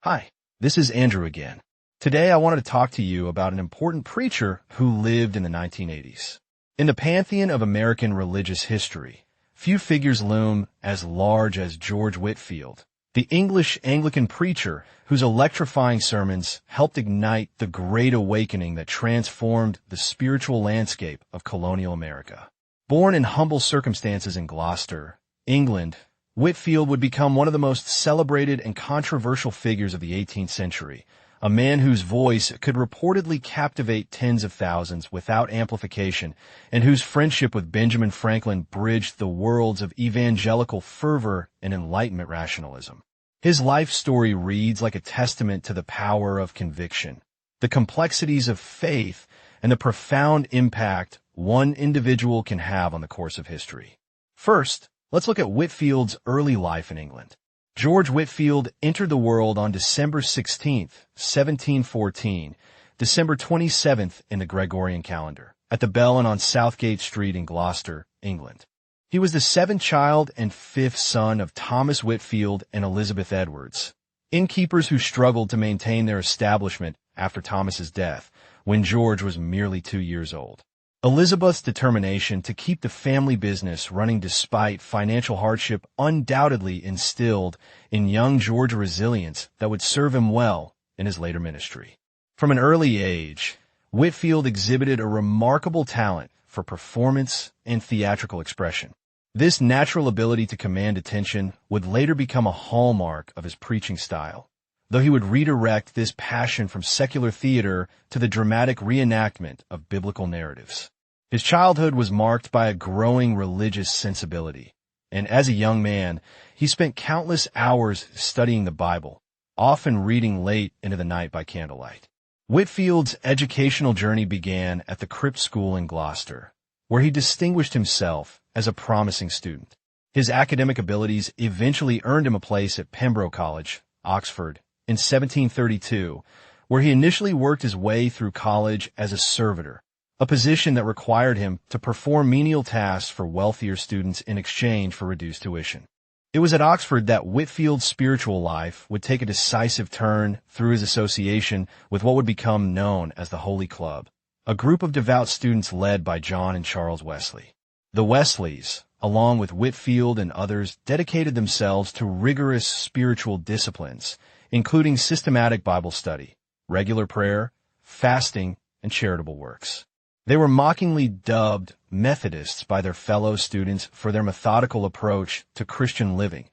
Hi, this is Andrew again. Today I wanted to talk to you about an important preacher who lived in the 1980s. In the pantheon of American religious history, few figures loom as large as George Whitefield, the English Anglican preacher whose electrifying sermons helped ignite the Great Awakening that transformed the spiritual landscape of colonial America. Born in humble circumstances in Gloucester, England, Whitefield would become one of the most celebrated and controversial figures of the 18th century, a man whose voice could reportedly captivate tens of thousands without amplification, and whose friendship with Benjamin Franklin bridged the worlds of evangelical fervor and Enlightenment rationalism. His life story reads like a testament to the power of conviction, the complexities of faith, and the profound impact one individual can have on the course of history. First, let's look at Whitefield's early life in England. George Whitefield entered the world on December 16, 1714, December 27th in the Gregorian calendar, at the Bell and on Southgate Street in Gloucester, England. He was the seventh child and fifth son of Thomas Whitefield and Elizabeth Edwards, innkeepers who struggled to maintain their establishment after Thomas's death, when George was merely 2 years old. Elizabeth's determination to keep the family business running despite financial hardship undoubtedly instilled in young George a resilience that would serve him well in his later ministry. From an early age, Whitefield exhibited a remarkable talent for performance and theatrical expression. This natural ability to command attention would later become a hallmark of his preaching style, though he would redirect this passion from secular theater to the dramatic reenactment of biblical narratives. His childhood was marked by a growing religious sensibility, and as a young man, he spent countless hours studying the Bible, often reading late into the night by candlelight. Whitefield's educational journey began at the Crypt School in Gloucester, where he distinguished himself as a promising student. His academic abilities eventually earned him a place at Pembroke College, Oxford, in 1732, where he initially worked his way through college as a servitor, a position that required him to perform menial tasks for wealthier students in exchange for reduced tuition. It was at Oxford that Whitefield's spiritual life would take a decisive turn through his association with what would become known as the Holy Club, a group of devout students led by John and Charles Wesley. The Wesleys, along with Whitefield and others, dedicated themselves to rigorous spiritual disciplines, including systematic Bible study, regular prayer, fasting, and charitable works. They were mockingly dubbed Methodists by their fellow students for their methodical approach to Christian living,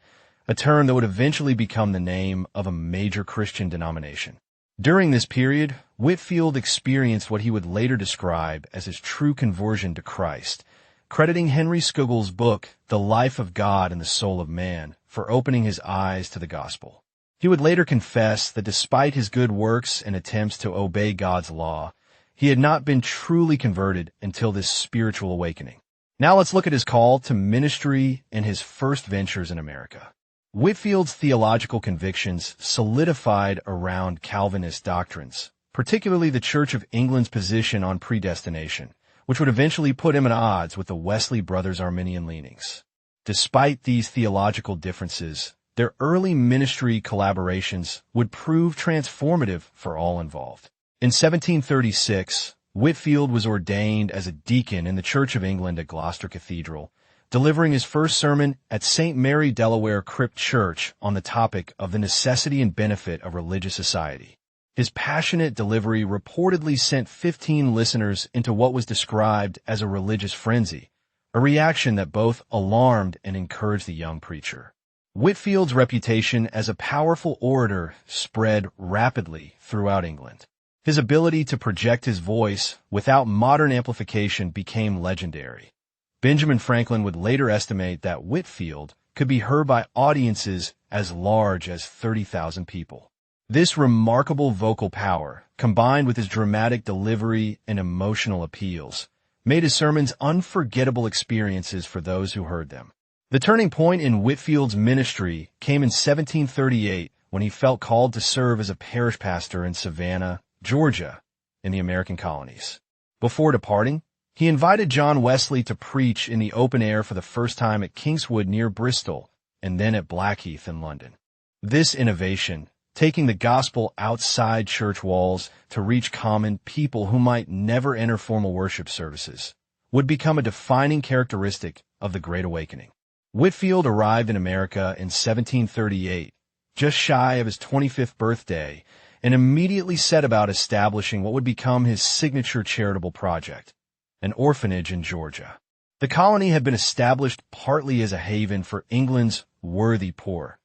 a term that would eventually become the name of a major Christian denomination. During this period, Whitefield experienced what he would later describe as his true conversion to Christ, crediting Henry Scougal's book, The Life of God and the Soul of Man, for opening his eyes to the gospel. He would later confess that despite his good works and attempts to obey God's law, he had not been truly converted until this spiritual awakening. Now let's look at his call to ministry and his first ventures in America. Whitefield's theological convictions solidified around Calvinist doctrines, particularly the Church of England's position on predestination, which would eventually put him at odds with the Wesley brothers' Arminian leanings. Despite these theological differences, their early ministry collaborations would prove transformative for all involved. In 1736, Whitefield was ordained as a deacon in the Church of England at Gloucester Cathedral, delivering his first sermon at St. Mary Delaware Crypt Church on the topic of the necessity and benefit of religious society. His passionate delivery reportedly sent 15 listeners into what was described as a religious frenzy, a reaction that both alarmed and encouraged the young preacher. Whitefield's reputation as a powerful orator spread rapidly throughout England. His ability to project his voice without modern amplification became legendary. Benjamin Franklin would later estimate that Whitefield could be heard by audiences as large as 30,000 people. This remarkable vocal power, combined with his dramatic delivery and emotional appeals, made his sermons unforgettable experiences for those who heard them. The turning point in Whitefield's ministry came in 1738 when he felt called to serve as a parish pastor in Savannah, Georgia, in the American colonies. Before departing, He invited John Wesley to preach in the open air for the first time at Kingswood near Bristol, and then at Blackheath in London. This innovation, taking the gospel outside church walls to reach common people who might never enter formal worship services, would become a defining characteristic of the Great Awakening. Whitefield arrived in America in 1738, just shy of his 25th birthday, and immediately set about establishing what would become his signature charitable project, an orphanage in Georgia. The colony had been established partly as a haven for England's worthy poor,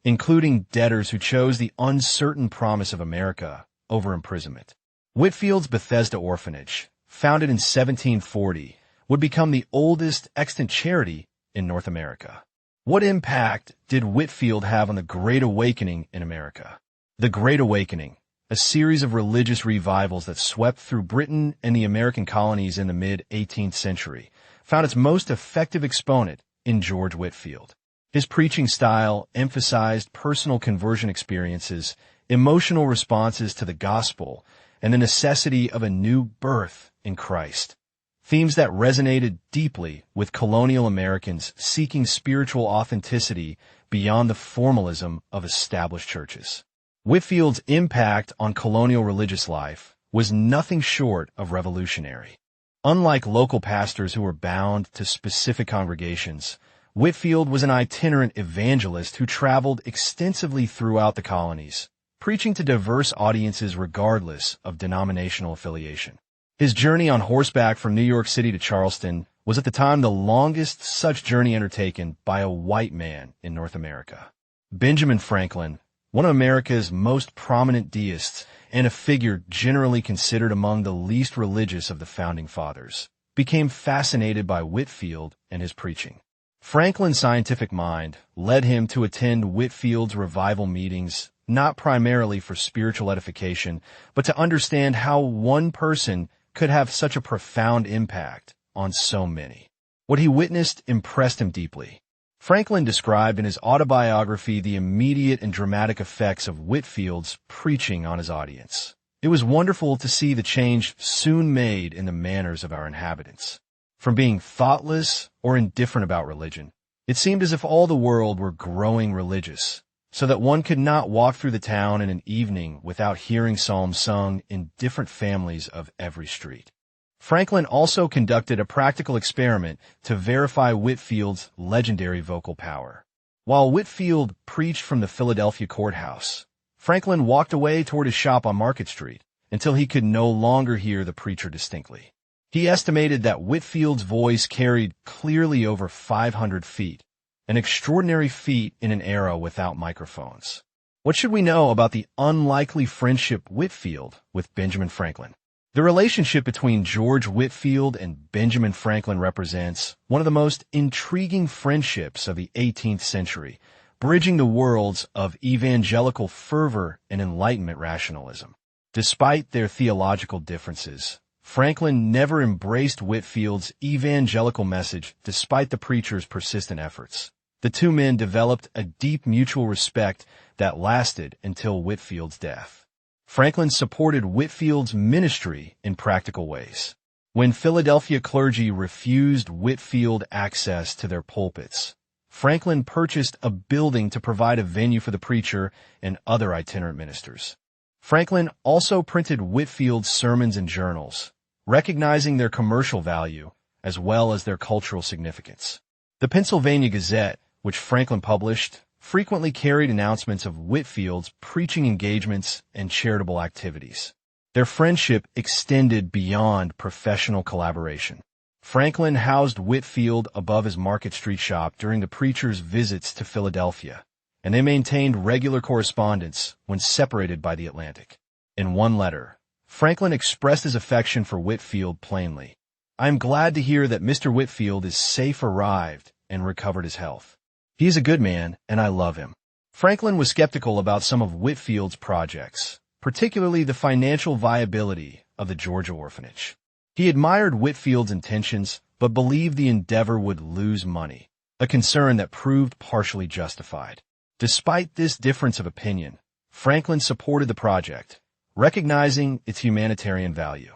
including debtors who chose the uncertain promise of America over imprisonment. Whitefield's Bethesda Orphanage, founded in 1740, would become the oldest extant charity in North America. What impact did Whitefield have on the Great Awakening in America? The Great Awakening, a series of religious revivals that swept through Britain and the American colonies in the mid-18th century, found its most effective exponent in George Whitefield. His preaching style emphasized personal conversion experiences, emotional responses to the gospel, and the necessity of a new birth in Christ. Themes that resonated deeply with colonial Americans seeking spiritual authenticity beyond the formalism of established churches. Whitefield's impact on colonial religious life was nothing short of revolutionary. Unlike local pastors who were bound to specific congregations, Whitefield was an itinerant evangelist who traveled extensively throughout the colonies, preaching to diverse audiences regardless of denominational affiliation. His journey on horseback from New York City to Charleston was at the time the longest such journey undertaken by a white man in North America. Benjamin Franklin, one of America's most prominent deists and a figure generally considered among the least religious of the Founding Fathers, became fascinated by Whitefield and his preaching. Franklin's scientific mind led him to attend Whitefield's revival meetings not primarily for spiritual edification, but to understand how one person could have such a profound impact on so many. What he witnessed impressed him deeply. Franklin described in his autobiography the immediate and dramatic effects of Whitefield's preaching on his audience. It was wonderful to see the change soon made in the manners of our inhabitants. From being thoughtless or indifferent about religion, it seemed as if all the world were growing religious, so that one could not walk through the town in an evening without hearing psalms sung in different families of every street. Franklin also conducted a practical experiment to verify Whitefield's legendary vocal power. While Whitefield preached from the Philadelphia courthouse, Franklin walked away toward his shop on Market Street until he could no longer hear the preacher distinctly. He estimated that Whitefield's voice carried clearly over 500 feet, an extraordinary feat in an era without microphones. What should we know about the unlikely friendship Whitefield with Benjamin Franklin? The relationship between George Whitefield and Benjamin Franklin represents one of the most intriguing friendships of the 18th century, bridging the worlds of evangelical fervor and Enlightenment rationalism. Despite their theological differences, Franklin never embraced Whitefield's evangelical message despite the preacher's persistent efforts. The two men developed a deep mutual respect that lasted until Whitefield's death. Franklin supported Whitefield's ministry in practical ways. When Philadelphia clergy refused Whitefield access to their pulpits, Franklin purchased a building to provide a venue for the preacher and other itinerant ministers. Franklin also printed Whitefield's sermons and journals, recognizing their commercial value as well as their cultural significance. The Pennsylvania Gazette, which Franklin published, frequently carried announcements of Whitefield's preaching engagements and charitable activities. Their friendship extended beyond professional collaboration. Franklin housed Whitefield above his Market Street shop during the preacher's visits to Philadelphia, and they maintained regular correspondence when separated by the Atlantic. In one letter, Franklin expressed his affection for Whitefield plainly. "I am glad to hear that Mr. Whitefield is safe arrived and recovered his health. He is a good man, and I love him." Franklin was skeptical about some of Whitefield's projects, particularly the financial viability of the Georgia orphanage. He admired Whitefield's intentions, but believed the endeavor would lose money, a concern that proved partially justified. Despite this difference of opinion, Franklin supported the project, recognizing its humanitarian value.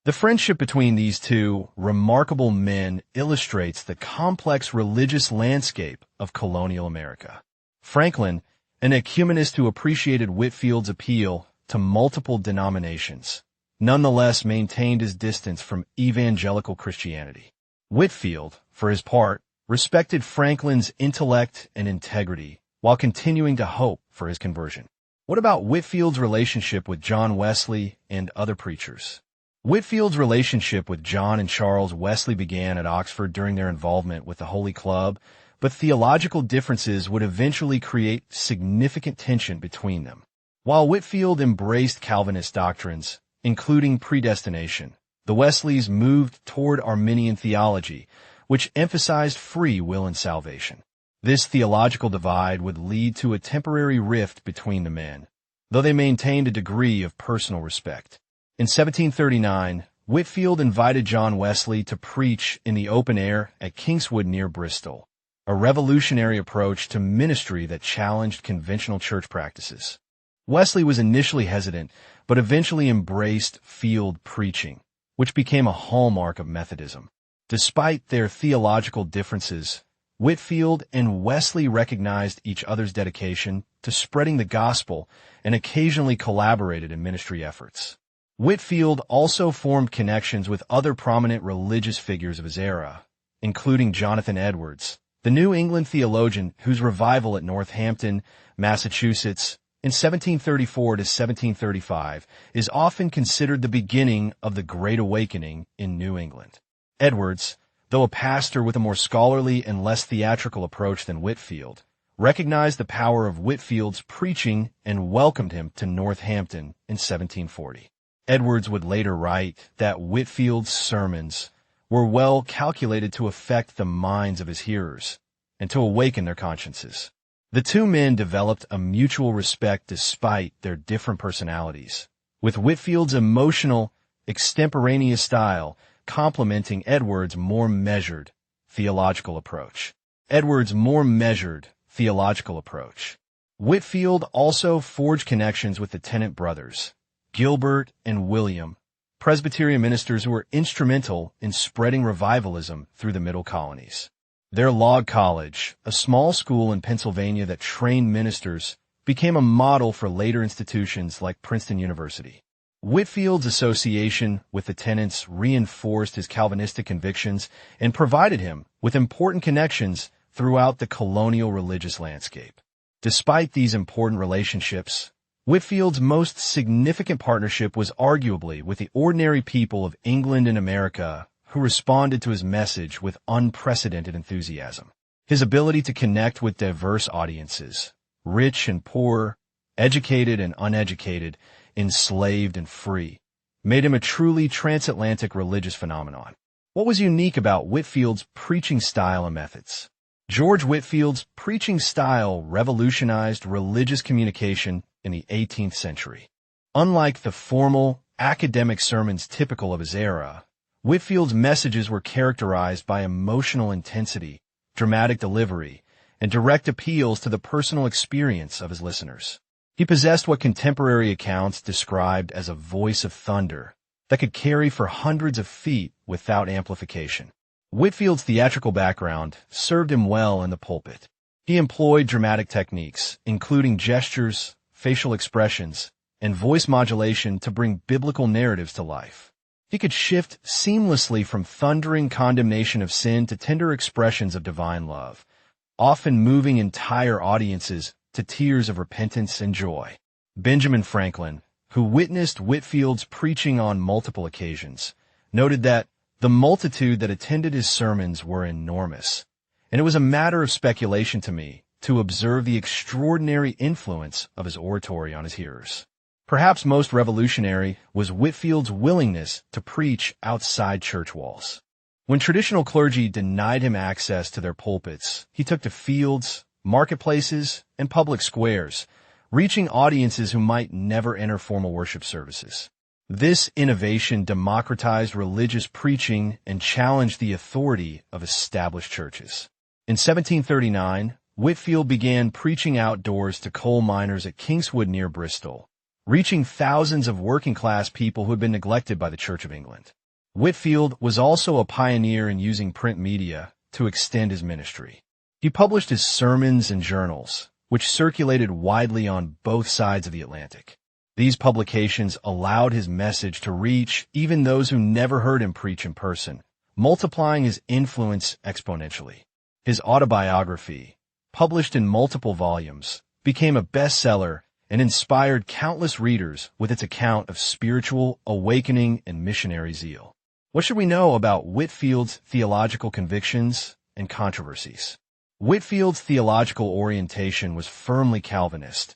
The friendship between these two remarkable men illustrates the complex religious landscape of colonial America. Franklin, an ecumenist who appreciated Whitefield's appeal to multiple denominations, nonetheless maintained his distance from evangelical Christianity. Whitefield, for his part, respected Franklin's intellect and integrity while continuing to hope for his conversion. What about Whitefield's relationship with John Wesley and other preachers? Whitefield's relationship with John and Charles Wesley began at Oxford during their involvement with the Holy Club, but theological differences would eventually create significant tension between them. While Whitefield embraced Calvinist doctrines, including predestination, the Wesleys moved toward Arminian theology, which emphasized free will and salvation. This theological divide would lead to a temporary rift between the men, though they maintained a degree of personal respect. In 1739, Whitefield invited John Wesley to preach in the open air at Kingswood near Bristol, a revolutionary approach to ministry that challenged conventional church practices. Wesley was initially hesitant, but eventually embraced field preaching, which became a hallmark of Methodism. Despite their theological differences, Whitefield and Wesley recognized each other's dedication to spreading the gospel and occasionally collaborated in ministry efforts. Whitefield also formed connections with other prominent religious figures of his era, including Jonathan Edwards, the New England theologian whose revival at Northampton, Massachusetts, in 1734 to 1735 is often considered the beginning of the Great Awakening in New England. Edwards, though a pastor with a more scholarly and less theatrical approach than Whitefield, recognized the power of Whitefield's preaching and welcomed him to Northampton in 1740. Edwards would later write that Whitefield's sermons were well calculated to affect the minds of his hearers and to awaken their consciences. The two men developed a mutual respect despite their different personalities, with Whitefield's emotional, extemporaneous style complementing Edwards' more measured theological approach. Whitefield also forged connections with the Tennant brothers, Gilbert and William, Presbyterian ministers who were instrumental in spreading revivalism through the Middle Colonies. Their log college, a small school in Pennsylvania that trained ministers, became a model for later institutions like Princeton University. Whitefield's association with the Tennants reinforced his Calvinistic convictions and provided him with important connections throughout the colonial religious landscape. Despite these important relationships, Whitefield's most significant partnership was arguably with the ordinary people of England and America who responded to his message with unprecedented enthusiasm. His ability to connect with diverse audiences, rich and poor, educated and uneducated, enslaved and free, made him a truly transatlantic religious phenomenon. What was unique about Whitefield's preaching style and methods? George Whitefield's preaching style revolutionized religious communication in the 18th century. Unlike the formal, academic sermons typical of his era, Whitefield's messages were characterized by emotional intensity, dramatic delivery, and direct appeals to the personal experience of his listeners. He possessed what contemporary accounts described as a voice of thunder that could carry for hundreds of feet without amplification. Whitefield's theatrical background served him well in the pulpit. He employed dramatic techniques, including gestures, facial expressions, and voice modulation to bring biblical narratives to life. He could shift seamlessly from thundering condemnation of sin to tender expressions of divine love, often moving entire audiences to tears of repentance and joy. Benjamin Franklin, who witnessed Whitefield's preaching on multiple occasions, noted that the multitude that attended his sermons were enormous, and it was a matter of speculation to me to observe the extraordinary influence of his oratory on his hearers. Perhaps most revolutionary was Whitefield's willingness to preach outside church walls. When traditional clergy denied him access to their pulpits, he took to fields, marketplaces, and public squares, reaching audiences who might never enter formal worship services. This innovation democratized religious preaching and challenged the authority of established churches. In 1739, Whitefield began preaching outdoors to coal miners at Kingswood near Bristol, reaching thousands of working-class people who had been neglected by the Church of England. Whitefield was also a pioneer in using print media to extend his ministry. He published his sermons and journals, which circulated widely on both sides of the Atlantic. These publications allowed his message to reach even those who never heard him preach in person, multiplying his influence exponentially. His autobiography, published in multiple volumes, became a bestseller and inspired countless readers with its account of spiritual awakening and missionary zeal. What should we know about Whitefield's theological convictions and controversies? Whitefield's theological orientation was firmly Calvinist,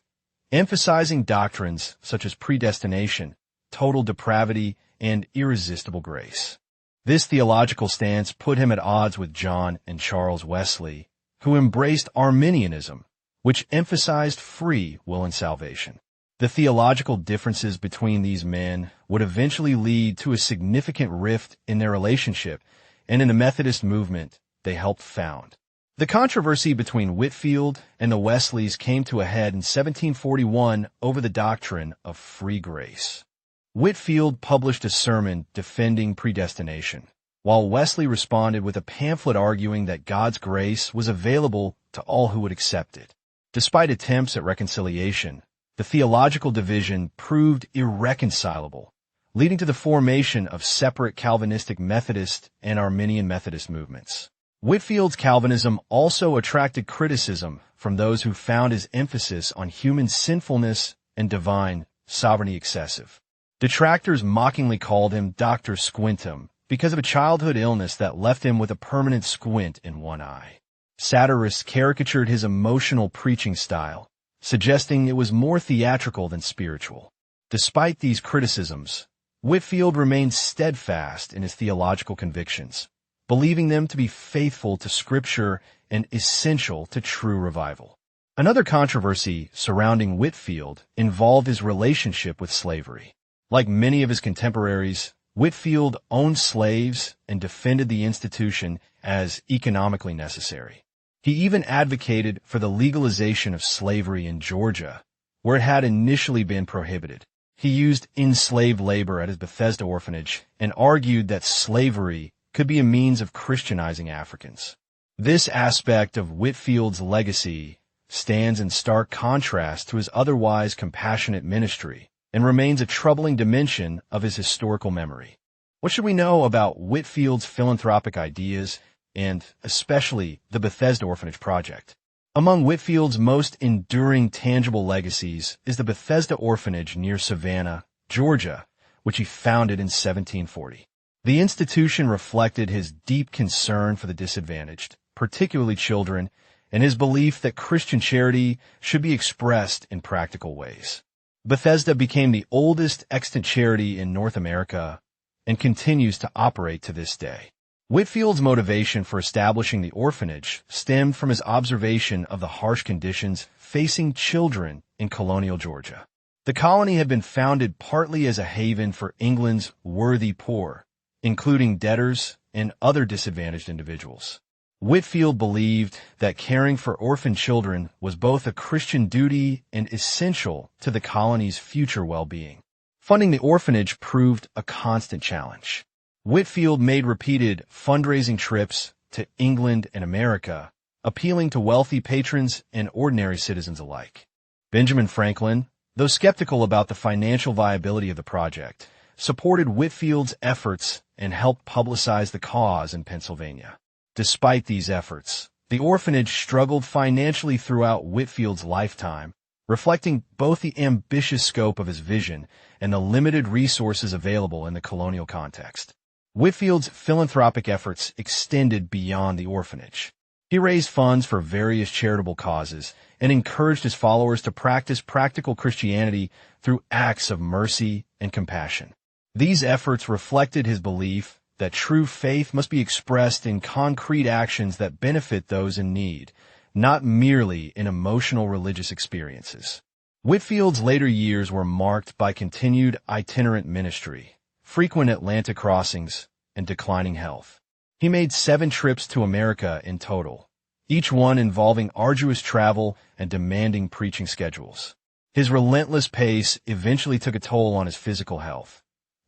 emphasizing doctrines such as predestination, total depravity, and irresistible grace. This theological stance put him at odds with John and Charles Wesley, who embraced Arminianism, which emphasized free will and salvation. The theological differences between these men would eventually lead to a significant rift in their relationship and in the Methodist movement they helped found. The controversy between Whitefield and the Wesleys came to a head in 1741 over the doctrine of free grace. Whitefield published a sermon defending predestination, while Wesley responded with a pamphlet arguing that God's grace was available to all who would accept it. Despite attempts at reconciliation, the theological division proved irreconcilable, leading to the formation of separate Calvinistic Methodist and Arminian Methodist movements. Whitefield's Calvinism also attracted criticism from those who found his emphasis on human sinfulness and divine sovereignty excessive. Detractors mockingly called him Dr. Squintum because of a childhood illness that left him with a permanent squint in one eye. Satirists caricatured his emotional preaching style, suggesting it was more theatrical than spiritual. Despite these criticisms, Whitefield remained steadfast in his theological convictions, believing them to be faithful to Scripture and essential to true revival. Another controversy surrounding Whitefield involved his relationship with slavery. Like many of his contemporaries, Whitefield owned slaves and defended the institution as economically necessary. He even advocated for the legalization of slavery in Georgia, where it had initially been prohibited. He used enslaved labor at his Bethesda orphanage and argued that slavery could be a means of Christianizing Africans. This aspect of Whitefield's legacy stands in stark contrast to his otherwise compassionate ministry and remains a troubling dimension of his historical memory. What should we know about Whitefield's philanthropic ideas and especially the Bethesda Orphanage Project? Among Whitefield's most enduring tangible legacies is the Bethesda Orphanage near Savannah, Georgia, which he founded in 1740. The institution reflected his deep concern for the disadvantaged, particularly children, and his belief that Christian charity should be expressed in practical ways. Bethesda became the oldest extant charity in North America and continues to operate to this day. Whitefield's motivation for establishing the orphanage stemmed from his observation of the harsh conditions facing children in colonial Georgia. The colony had been founded partly as a haven for England's worthy poor, including debtors and other disadvantaged individuals. Whitefield believed that caring for orphan children was both a Christian duty and essential to the colony's future well-being. Funding the orphanage proved a constant challenge. Whitefield made repeated fundraising trips to England and America, appealing to wealthy patrons and ordinary citizens alike. Benjamin Franklin, though skeptical about the financial viability of the project, supported Whitefield's efforts and helped publicize the cause in Pennsylvania. Despite these efforts, the orphanage struggled financially throughout Whitefield's lifetime, reflecting both the ambitious scope of his vision and the limited resources available in the colonial context. Whitefield's philanthropic efforts extended beyond the orphanage. He raised funds for various charitable causes and encouraged his followers to practice practical Christianity through acts of mercy and compassion. These efforts reflected his belief that true faith must be expressed in concrete actions that benefit those in need, not merely in emotional religious experiences. Whitefield's later years were marked by continued itinerant ministry, frequent Atlantic crossings, and declining health. He made 7 trips to America in total, each one involving arduous travel and demanding preaching schedules. His relentless pace eventually took a toll on his physical health,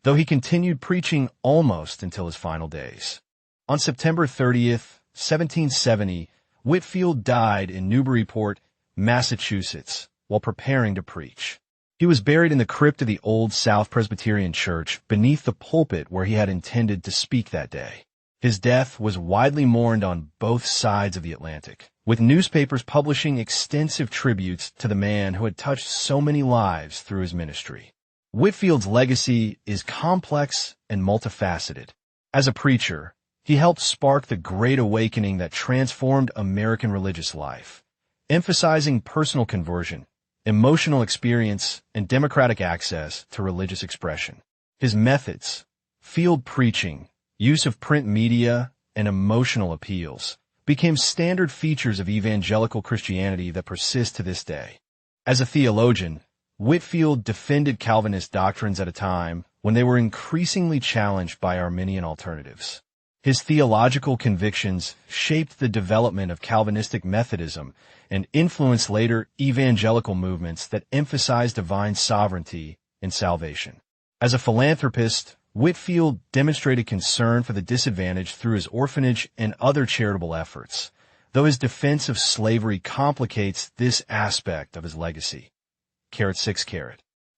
though he continued preaching almost until his final days. On September 30th, 1770, Whitefield died in Newburyport, Massachusetts, while preparing to preach. He was buried in the crypt of the Old South Presbyterian Church beneath the pulpit where he had intended to speak that day. His death was widely mourned on both sides of the Atlantic, with newspapers publishing extensive tributes to the man who had touched so many lives through his ministry. Whitefield's legacy is complex and multifaceted. As a preacher, he helped spark the Great Awakening that transformed American religious life, emphasizing personal conversion, emotional experience, and democratic access to religious expression. His methods, field preaching, use of print media, and emotional appeals became standard features of evangelical Christianity that persist to this day. As a theologian, Whitefield defended Calvinist doctrines at a time when they were increasingly challenged by Arminian alternatives. His theological convictions shaped the development of Calvinistic Methodism and influenced later evangelical movements that emphasized divine sovereignty and salvation. As a philanthropist, Whitefield demonstrated concern for the disadvantaged through his orphanage and other charitable efforts, though his defense of slavery complicates this aspect of his legacy.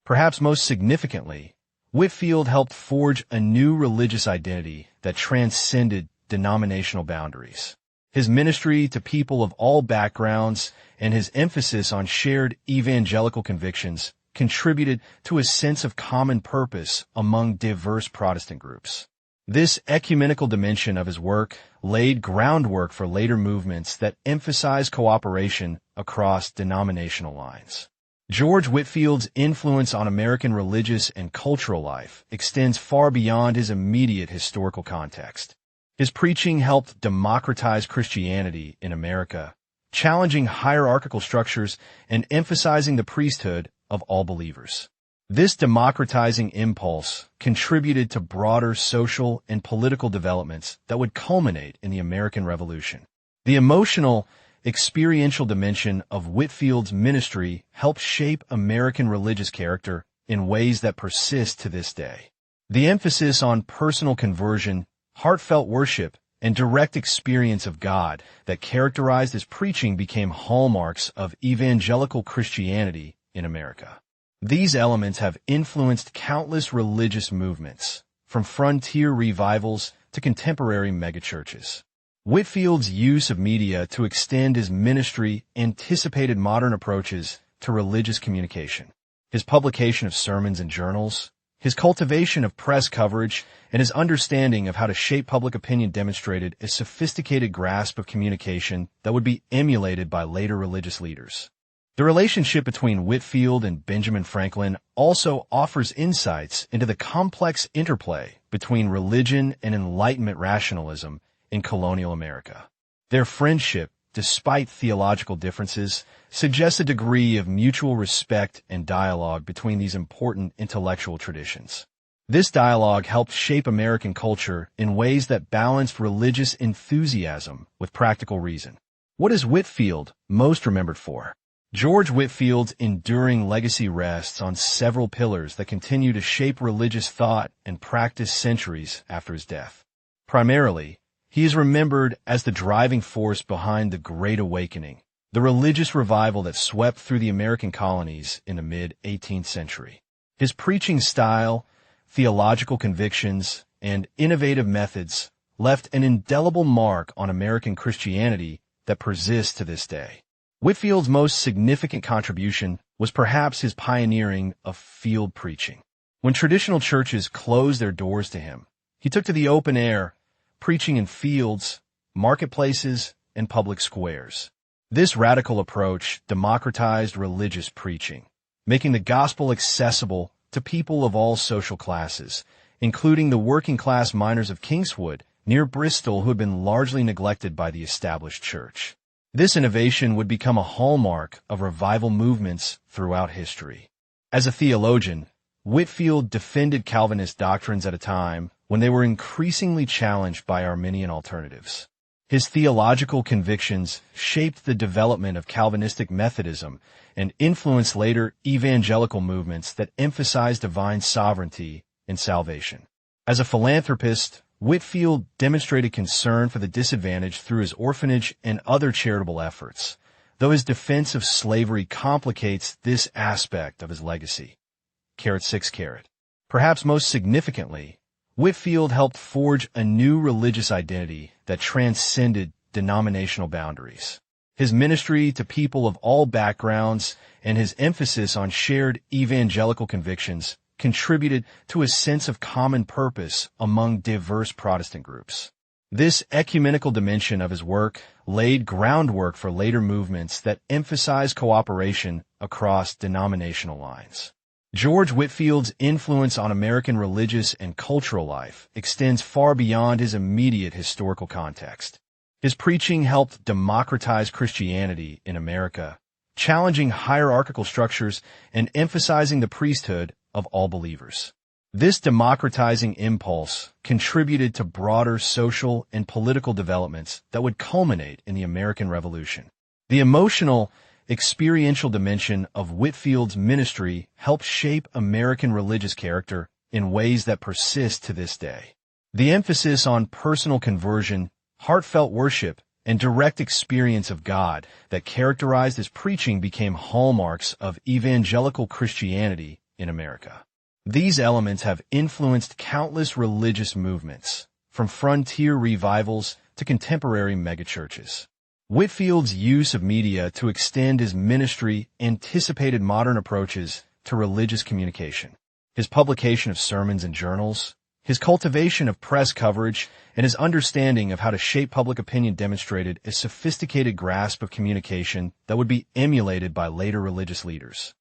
Perhaps most significantly, Whitefield helped forge a new religious identity that transcended denominational boundaries. His ministry to people of all backgrounds and his emphasis on shared evangelical convictions contributed to a sense of common purpose among diverse Protestant groups. This ecumenical dimension of his work laid groundwork for later movements that emphasized cooperation across denominational lines. George Whitefield's influence on American religious and cultural life extends far beyond his immediate historical context. His preaching helped democratize Christianity in America, challenging hierarchical structures and emphasizing the priesthood of all believers. This democratizing impulse contributed to broader social and political developments that would culminate in the American Revolution. The emotional, experiential dimension of Whitefield's ministry helped shape American religious character in ways that persist to this day. The emphasis on personal conversion, heartfelt worship, and direct experience of God that characterized his preaching became hallmarks of evangelical Christianity in America. These elements have influenced countless religious movements, from frontier revivals to contemporary megachurches. Whitefield's use of media to extend his ministry anticipated modern approaches to religious communication. His publication of sermons and journals, his cultivation of press coverage, and his understanding of how to shape public opinion demonstrated a sophisticated grasp of communication that would be emulated by later religious leaders. The relationship between Whitefield and Benjamin Franklin also offers insights into the complex interplay between religion and Enlightenment rationalism in colonial America. Their friendship, despite theological differences, suggests a degree of mutual respect and dialogue between these important intellectual traditions. This dialogue helped shape American culture in ways that balanced religious enthusiasm with practical reason. What is Whitefield most remembered for? George Whitefield's enduring legacy rests on several pillars that continue to shape religious thought and practice centuries after his death. Primarily, he is remembered as the driving force behind the Great Awakening, the religious revival that swept through the American colonies in the mid-18th century. His preaching style, theological convictions, and innovative methods left an indelible mark on American Christianity that persists to this day. Whitefield's most significant contribution was perhaps his pioneering of field preaching. When traditional churches closed their doors to him, he took to the open air, preaching in fields, marketplaces, and public squares. This radical approach democratized religious preaching, making the gospel accessible to people of all social classes, including the working-class miners of Kingswood near Bristol who had been largely neglected by the established church. This innovation would become a hallmark of revival movements throughout history. As a theologian, Whitefield defended Calvinist doctrines at a time when they were increasingly challenged by Arminian alternatives. His theological convictions shaped the development of Calvinistic Methodism and influenced later evangelical movements that emphasized divine sovereignty and salvation. As a philanthropist, Whitefield demonstrated concern for the disadvantaged through his orphanage and other charitable efforts, though his defense of slavery complicates this aspect of his legacy. 6. Perhaps most significantly, Whitefield helped forge a new religious identity that transcended denominational boundaries. His ministry to people of all backgrounds and his emphasis on shared evangelical convictions contributed to a sense of common purpose among diverse Protestant groups. This ecumenical dimension of his work laid groundwork for later movements that emphasized cooperation across denominational lines. George Whitefield's influence on American religious and cultural life extends far beyond his immediate historical context. His preaching helped democratize Christianity in America, challenging hierarchical structures and emphasizing the priesthood of all believers. This democratizing impulse contributed to broader social and political developments that would culminate in the American Revolution. The emotional, experiential dimension of Whitefield's ministry helped shape American religious character in ways that persist to this day. The emphasis on personal conversion, heartfelt worship, and direct experience of God that characterized his preaching became hallmarks of evangelical Christianity in America. These elements have influenced countless religious movements, from frontier revivals to contemporary megachurches. Whitefield's use of media to extend his ministry anticipated modern approaches to religious communication. His publication of sermons and journals, his cultivation of press coverage, and his understanding of how to shape public opinion demonstrated a sophisticated grasp of communication that would be emulated by later religious leaders.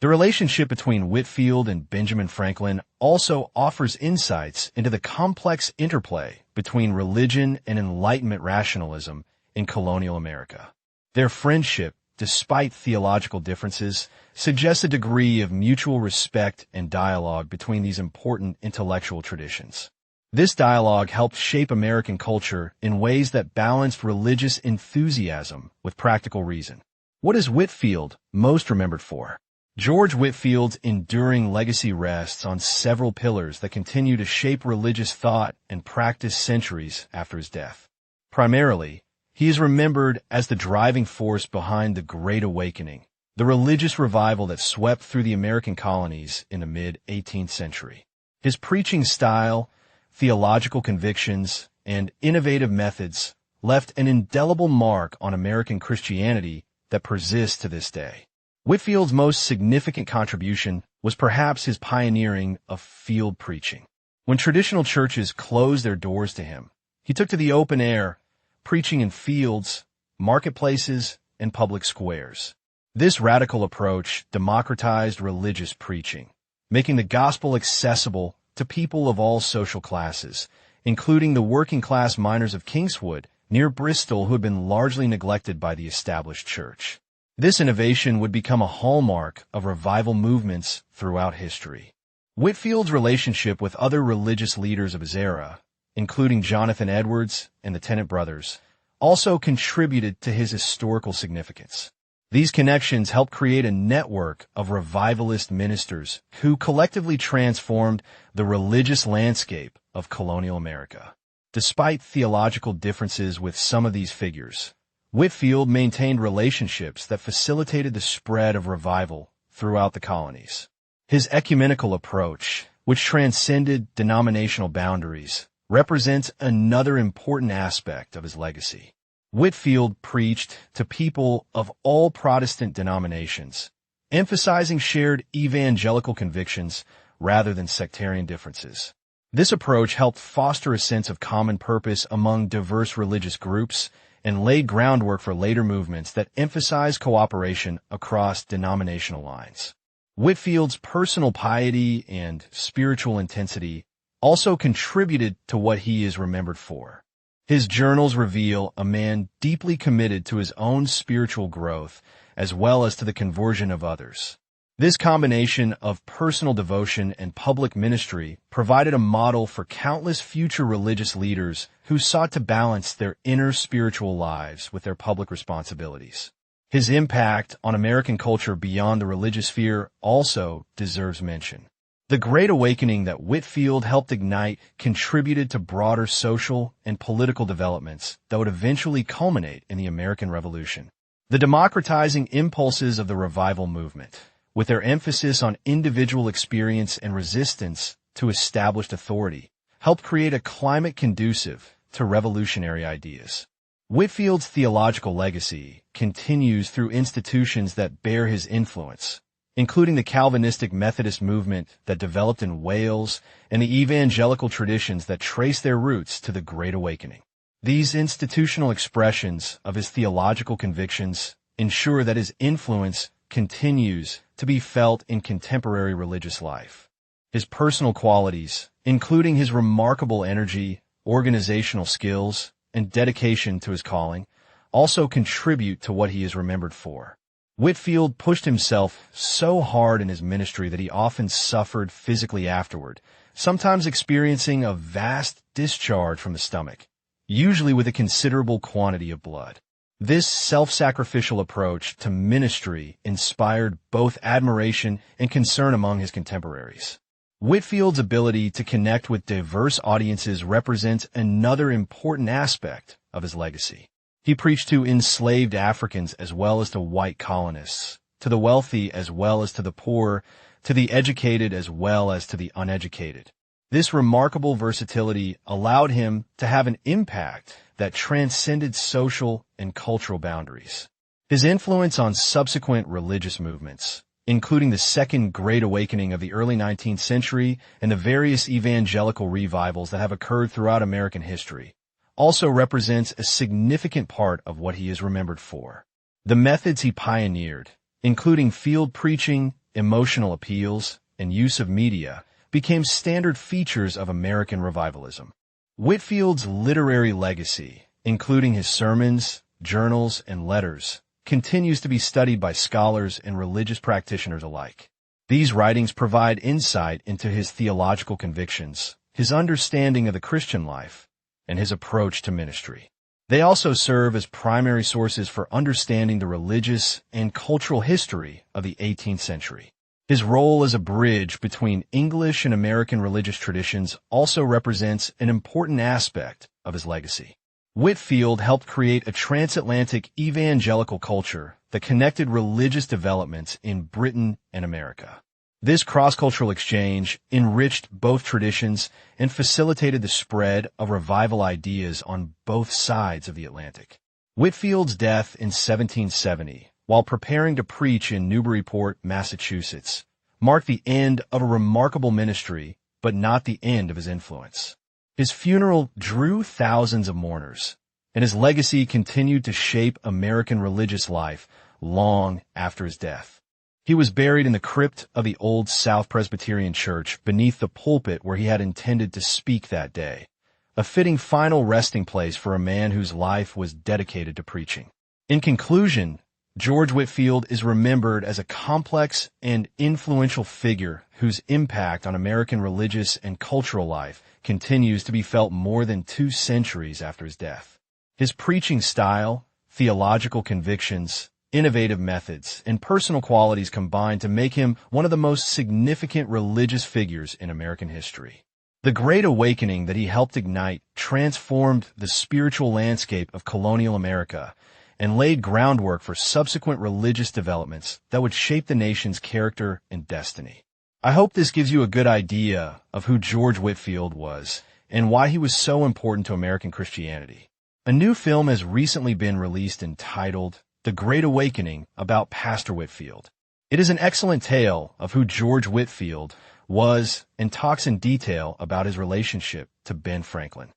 The relationship between Whitefield and Benjamin Franklin also offers insights into the complex interplay between religion and Enlightenment rationalism in colonial America. Their friendship, despite theological differences, suggests a degree of mutual respect and dialogue between these important intellectual traditions. This dialogue helped shape American culture in ways that balanced religious enthusiasm with practical reason. What is Whitefield most remembered for? George Whitefield's enduring legacy rests on several pillars that continue to shape religious thought and practice centuries after his death. Primarily, he is remembered as the driving force behind the Great Awakening, the religious revival that swept through the American colonies in the mid-18th century. His preaching style, theological convictions, and innovative methods left an indelible mark on American Christianity that persists to this day. Whitefield's most significant contribution was perhaps his pioneering of field preaching. When traditional churches closed their doors to him, he took to the open air, preaching in fields, marketplaces, and public squares. This radical approach democratized religious preaching, making the gospel accessible to people of all social classes, including the working-class miners of Kingswood near Bristol who had been largely neglected by the established church. This innovation would become a hallmark of revival movements throughout history. Whitefield's relationship with other religious leaders of his era, including Jonathan Edwards and the Tennant brothers, also contributed to his historical significance. These connections helped create a network of revivalist ministers who collectively transformed the religious landscape of colonial America. Despite theological differences with some of these figures, Whitefield maintained relationships that facilitated the spread of revival throughout the colonies. His ecumenical approach, which transcended denominational boundaries, represents another important aspect of his legacy. Whitefield preached to people of all Protestant denominations, emphasizing shared evangelical convictions rather than sectarian differences. This approach helped foster a sense of common purpose among diverse religious groups and laid groundwork for later movements that emphasized cooperation across denominational lines. Whitefield's personal piety and spiritual intensity also contributed to what he is remembered for. His journals reveal a man deeply committed to his own spiritual growth as well as to the conversion of others. This combination of personal devotion and public ministry provided a model for countless future religious leaders who sought to balance their inner spiritual lives with their public responsibilities. His impact on American culture beyond the religious sphere also deserves mention. The Great Awakening that Whitefield helped ignite contributed to broader social and political developments that would eventually culminate in the American Revolution. The democratizing impulses of the revival movement, with their emphasis on individual experience and resistance to established authority, helped create a climate conducive to revolutionary ideas. Whitefield's theological legacy continues through institutions that bear his influence, including the Calvinistic Methodist movement that developed in Wales and the evangelical traditions that trace their roots to the Great Awakening. These institutional expressions of his theological convictions ensure that his influence continues to be felt in contemporary religious life. His personal qualities, including his remarkable energy, organizational skills, and dedication to his calling, also contribute to what he is remembered for. Whitefield pushed himself so hard in his ministry that he often suffered physically afterward, sometimes experiencing a vast discharge from the stomach, usually with a considerable quantity of blood. This self-sacrificial approach to ministry inspired both admiration and concern among his contemporaries. Whitefield's ability to connect with diverse audiences represents another important aspect of his legacy. He preached to enslaved Africans as well as to white colonists, to the wealthy as well as to the poor, to the educated as well as to the uneducated. This remarkable versatility allowed him to have an impact that transcended social and cultural boundaries. His influence on subsequent religious movements, including the Second Great Awakening of the early 19th century and the various evangelical revivals that have occurred throughout American history, also represents a significant part of what he is remembered for. The methods he pioneered, including field preaching, emotional appeals, and use of media, became standard features of American revivalism. Whitefield's literary legacy, including his sermons, journals, and letters, continues to be studied by scholars and religious practitioners alike. These writings provide insight into his theological convictions, his understanding of the Christian life, and his approach to ministry. They also serve as primary sources for understanding the religious and cultural history of the 18th century. His role as a bridge between English and American religious traditions also represents an important aspect of his legacy. Whitefield helped create a transatlantic evangelical culture that connected religious developments in Britain and America. This cross-cultural exchange enriched both traditions and facilitated the spread of revival ideas on both sides of the Atlantic. Whitefield's death in 1770, while preparing to preach in Newburyport, Massachusetts, marked the end of a remarkable ministry, but not the end of his influence. His funeral drew thousands of mourners, and his legacy continued to shape American religious life long after his death. He was buried in the crypt of the Old South Presbyterian Church beneath the pulpit where he had intended to speak that day, a fitting final resting place for a man whose life was dedicated to preaching. In conclusion, George Whitefield is remembered as a complex and influential figure whose impact on American religious and cultural life continues to be felt more than 2 centuries after his death. His preaching style, theological convictions, innovative methods, and personal qualities combined to make him one of the most significant religious figures in American history. The Great Awakening that he helped ignite transformed the spiritual landscape of colonial America and laid groundwork for subsequent religious developments that would shape the nation's character and destiny. I hope this gives you a good idea of who George Whitefield was and why he was so important to American Christianity. A new film has recently been released entitled The Great Awakening about Pastor Whitefield. It is an excellent tale of who George Whitefield was and talks in detail about his relationship to Ben Franklin.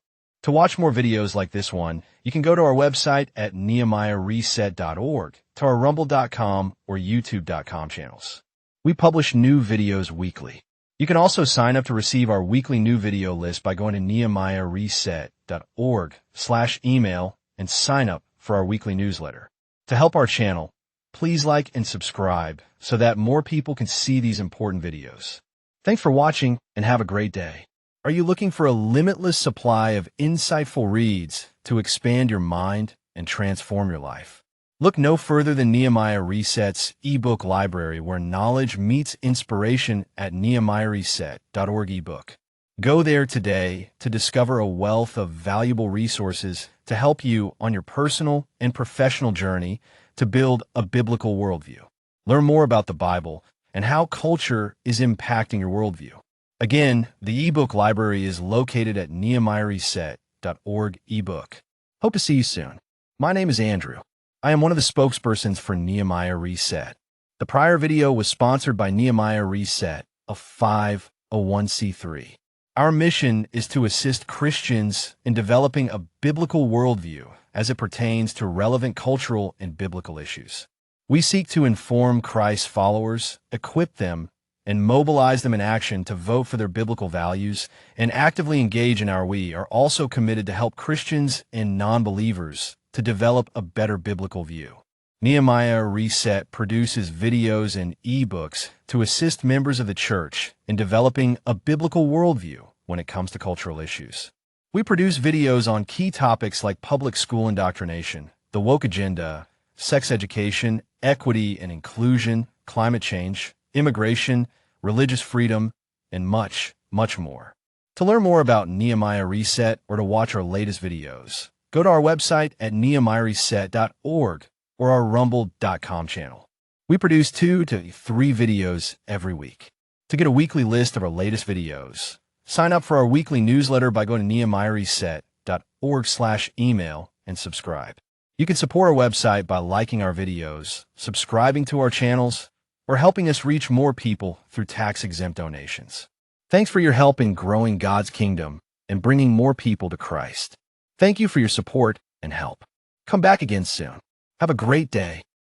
To watch more videos like this one, you can go to our website at nehemiahreset.org, to our rumble.com or youtube.com channels. We publish new videos weekly. You can also sign up to receive our weekly new video list by going to nehemiahreset.org/email and sign up for our weekly newsletter. To help our channel, Please like and subscribe so that more people can see these important videos. Thanks for watching and have a great day. Are you looking for a limitless supply of insightful reads to expand your mind and transform your life? Look no further than Nehemiah Reset's ebook library, where knowledge meets inspiration at nehemiahreset.org ebook. Go there today to discover a wealth of valuable resources to help you on your personal and professional journey to build a biblical worldview. Learn more about the Bible and how culture is impacting your worldview. Again, the ebook library is located at nehemiahreset.org ebook. Hope to see you soon. My name is Andrew. I am one of the spokespersons for Nehemiah Reset. The prior video was sponsored by Nehemiah Reset, a 501c3. Our mission is to assist Christians in developing a biblical worldview as it pertains to relevant cultural and biblical issues. We seek to inform Christ's followers, equip them, and mobilize them in action to vote for their biblical values and actively engage in our We are also committed to help Christians and non-believers to develop a better biblical view. Nehemiah Reset produces videos and ebooks to assist members of the church in developing a biblical worldview when it comes to cultural issues. We produce videos on key topics like public school indoctrination, the woke agenda, sex education, equity and inclusion, climate change, immigration, religious freedom, and much, much more. To learn more about Nehemiah Reset or to watch our latest videos, go to our website at nehemiahreset.org or our rumble.com channel. We produce 2 to 3 videos every week. To get a weekly list of our latest videos, sign up for our weekly newsletter by going to nehemiahreset.org/email and subscribe. You can support our website by liking our videos, subscribing to our channels, or helping us reach more people through tax-exempt donations. Thanks for your help in growing God's kingdom and bringing more people to Christ. Thank you for your support and help. Come back again soon. Have a great day.